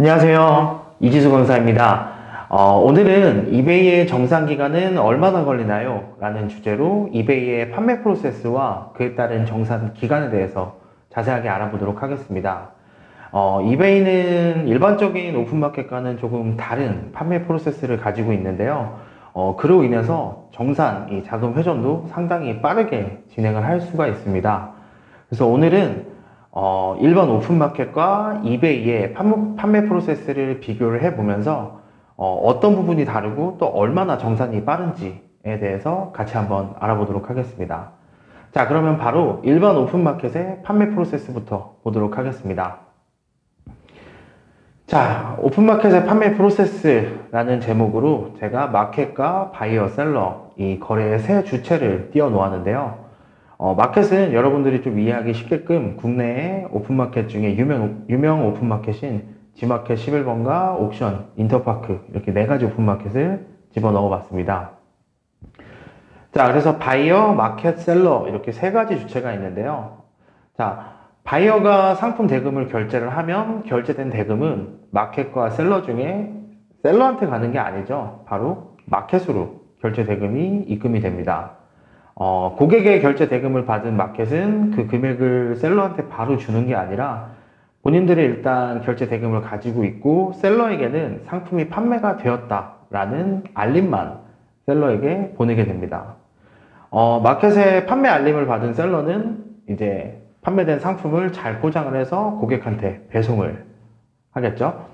안녕하세요. 이지수 강사입니다. 오늘은 이베이의 정상 기간은 얼마나 걸리나요? 라는 주제로 이베이의 판매 프로세스와 그에 따른 정산 기간에 대해서 자세하게 알아보도록 하겠습니다. 이베이는 일반적인 오픈마켓과는 조금 다른 판매 프로세스를 가지고 있는데요. 그로 인해서 정산, 이 자금 회전도 상당히 빠르게 진행을 할 수가 있습니다. 그래서 오늘은 일반 오픈마켓과 이베이의 판매 프로세스를 비교를 해보면서 어떤 부분이 다르고 또 얼마나 정산이 빠른지에 대해서 같이 한번 알아보도록 하겠습니다. 자, 그러면 바로 일반 오픈마켓의 판매 프로세스부터 보도록 하겠습니다. 자, 오픈마켓의 판매 프로세스라는 제목으로 제가 마켓과 바이어, 셀러, 이 거래의 세 주체를 띄워 놓았는데요. 마켓은 여러분들이 좀 이해하기 쉽게끔 국내의 오픈마켓 중에 유명 오픈마켓인 G마켓 11번가 옥션, 인터파크 이렇게 네 가지 오픈마켓을 집어넣어 봤습니다. 자, 그래서 바이어, 마켓, 셀러 이렇게 세 가지 주체가 있는데요. 자, 바이어가 상품 대금을 결제를 하면 결제된 대금은 마켓과 셀러 중에 셀러한테 가는 게 아니죠. 바로 마켓으로 결제 대금이 입금이 됩니다. 고객의 결제 대금을 받은 마켓은 그 금액을 셀러한테 바로 주는 게 아니라 본인들이 일단 결제 대금을 가지고 있고 셀러에게는 상품이 판매가 되었다라는 알림만 셀러에게 보내게 됩니다. 마켓의 판매 알림을 받은 셀러는 이제 판매된 상품을 잘 포장을 해서 고객한테 배송을 하겠죠.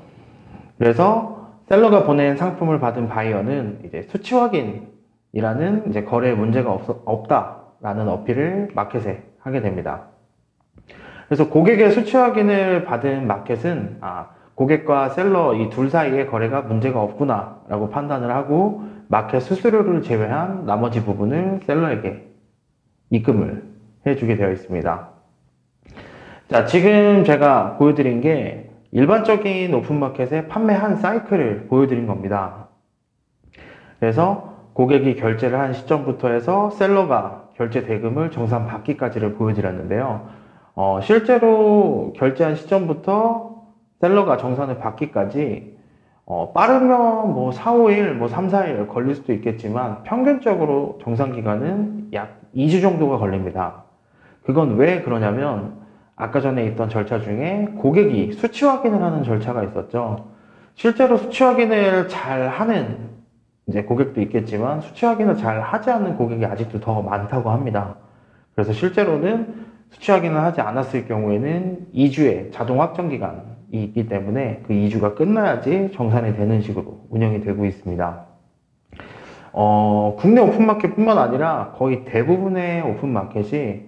그래서 셀러가 보낸 상품을 받은 바이어는 이제 수치 확인이라는 이제 거래에 문제가 없다라는 어필을 마켓에 하게 됩니다. 그래서 고객의 수치 확인을 받은 마켓은 고객과 셀러 이 둘 사이의 거래가 문제가 없구나 라고 판단을 하고 마켓 수수료를 제외한 나머지 부분을 셀러에게 입금을 해주게 되어 있습니다. 자, 지금 제가 보여드린 게 일반적인 오픈마켓의 판매 한 사이클을 보여드린 겁니다. 그래서 고객이 결제를 한 시점부터 해서 셀러가 결제 대금을 정산 받기까지를 보여드렸는데요. 실제로 결제한 시점부터 셀러가 정산을 받기까지 빠르면 뭐 4, 5일, 뭐 3, 4일 걸릴 수도 있겠지만 평균적으로 정산 기간은 약 2주 정도가 걸립니다. 그건 왜 그러냐면 아까 전에 있던 절차 중에 고객이 수치 확인을 하는 절차가 있었죠. 실제로 수치 확인을 잘 하는 이제 고객도 있겠지만 수치 확인을 잘 하지 않는 고객이 아직도 더 많다고 합니다. 그래서 실제로는 수치 확인을 하지 않았을 경우에는 2주의 자동 확정 기간이 있기 때문에 그 2주가 끝나야지 정산이 되는 식으로 운영이 되고 있습니다. 국내 오픈마켓뿐만 아니라 거의 대부분의 오픈마켓이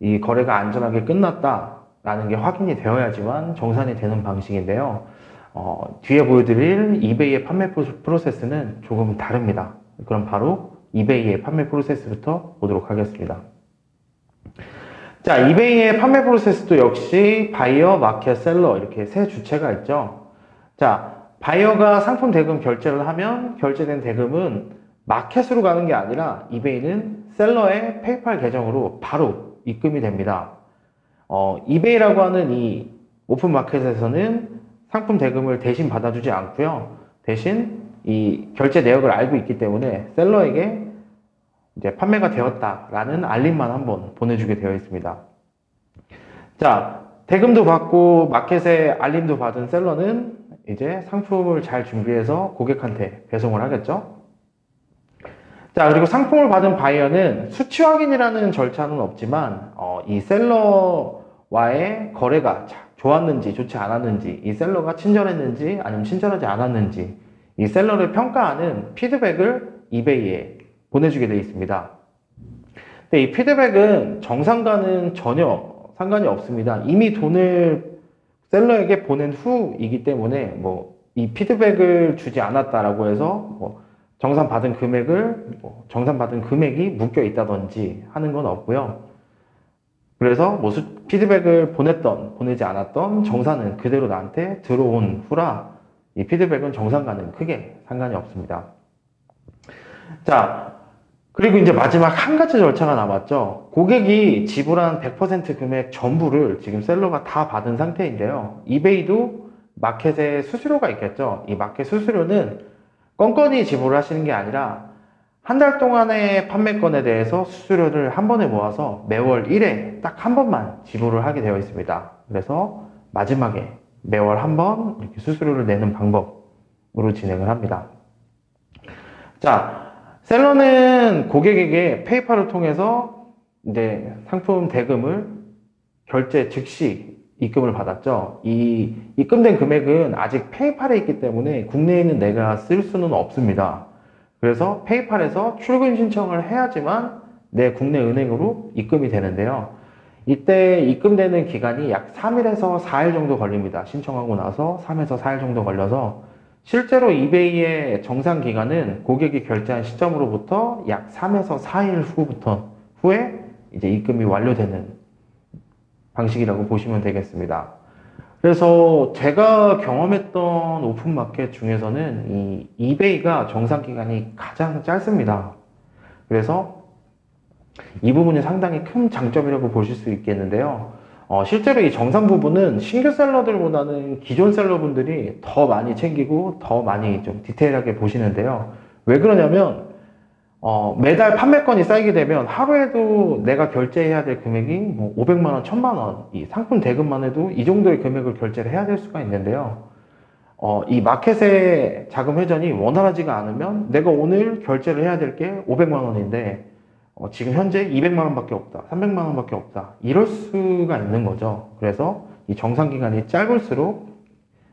이 거래가 안전하게 끝났다라는 게 확인이 되어야지만 정산이 되는 방식인데요. 뒤에 보여드릴 이베이의 판매 프로세스는 조금 다릅니다. 그럼 바로 이베이의 판매 프로세스부터 보도록 하겠습니다. 자, 이베이의 판매 프로세스도 역시 바이어, 마켓, 셀러 이렇게 세 주체가 있죠. 자, 바이어가 상품 대금 결제를 하면 결제된 대금은 마켓으로 가는 게 아니라 이베이는 셀러의 페이팔 계정으로 바로 입금이 됩니다. 이베이라고 하는 이 오픈마켓에서는 상품 대금을 대신 받아주지 않고요. 대신 이 결제 내역을 알고 있기 때문에 셀러에게 이제 판매가 되었다라는 알림만 한번 보내주게 되어 있습니다. 자, 대금도 받고 마켓에 알림도 받은 셀러는 이제 상품을 잘 준비해서 고객한테 배송을 하겠죠. 자, 그리고 상품을 받은 바이어는 수치 확인이라는 절차는 없지만 이 셀러와의 거래가 좋았는지 좋지 않았는지, 이 셀러가 친절했는지 아니면 친절하지 않았는지 이 셀러를 평가하는 피드백을 이베이에 보내주게 되어 있습니다. 근데 이 피드백은 정상과는 전혀 상관이 없습니다. 이미 돈을 셀러에게 보낸 후이기 때문에 뭐 이 피드백을 주지 않았다라고 해서 뭐 정산받은 금액이 묶여 있다든지 하는 건 없고요. 그래서 뭐 피드백을 보냈던 보내지 않았던 정산은 그대로 나한테 들어온 후라 이 피드백은 정상과는 크게 상관이 없습니다. 자, 그리고 이제 마지막 한 가지 절차가 남았죠. 고객이 지불한 100% 금액 전부를 지금 셀러가 다 받은 상태인데요. 이베이도 마켓에 수수료가 있겠죠. 이 마켓 수수료는 건건히 지불하시는 게 아니라 한 달 동안의 판매건에 대해서 수수료를 한 번에 모아서 매월 1회 딱 한 번만 지불을 하게 되어 있습니다. 그래서 마지막에 매월 한 번 이렇게 수수료를 내는 방법으로 진행을 합니다. 자, 셀러는 고객에게 페이팔을 통해서 이제 상품 대금을 결제 즉시 입금을 받았죠. 이 입금된 금액은 아직 페이팔에 있기 때문에 국내에 있는 내가 쓸 수는 없습니다. 그래서 페이팔에서 출금 신청을 해야지만 내 국내 은행으로 입금이 되는데요. 이때 입금되는 기간이 약 3일에서 4일 정도 걸립니다. 신청하고 나서 3에서 4일 정도 걸려서 실제로 이베이의 정상 기간은 고객이 결제한 시점으로부터 약 3에서 4일 후에 이제 입금이 완료되는 방식이라고 보시면 되겠습니다. 그래서 제가 경험했던 오픈마켓 중에서는 이 이베이가 정상 기간이 가장 짧습니다. 그래서 이 부분이 상당히 큰 장점이라고 보실 수 있겠는데요. 실제로 이 정상 부분은 신규 셀러들보다는 기존 셀러분들이 더 많이 챙기고 더 많이 좀 디테일하게 보시는데요. 왜 그러냐면 매달 판매건이 쌓이게 되면 하루에도 내가 결제해야 될 금액이 뭐 500만 원, 1000만 원, 이 상품 대금만 해도 이 정도의 금액을 결제를 해야 될 수가 있는데요. 이 마켓의 자금 회전이 원활하지가 않으면 내가 오늘 결제를 해야 될 게 500만 원인데 지금 현재 200만 원밖에 없다, 300만 원밖에 없다, 이럴 수가 있는 거죠. 그래서 이 정상 기간이 짧을수록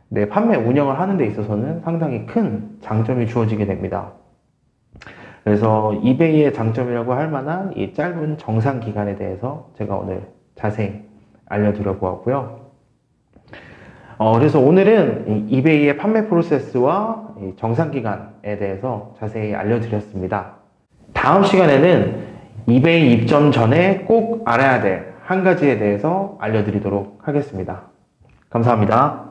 내 판매 운영을 하는 데 있어서는 상당히 큰 장점이 주어지게 됩니다. 그래서 이베이의 장점이라고 할 만한 이 짧은 정상 기간에 대해서 제가 오늘 자세히 알려드려 보았고요. 그래서 오늘은 이 이베이의 판매 프로세스와 이 정상 기간에 대해서 자세히 알려드렸습니다. 다음 시간에는 이베이 입점 전에 꼭 알아야 될 한 가지에 대해서 알려드리도록 하겠습니다. 감사합니다.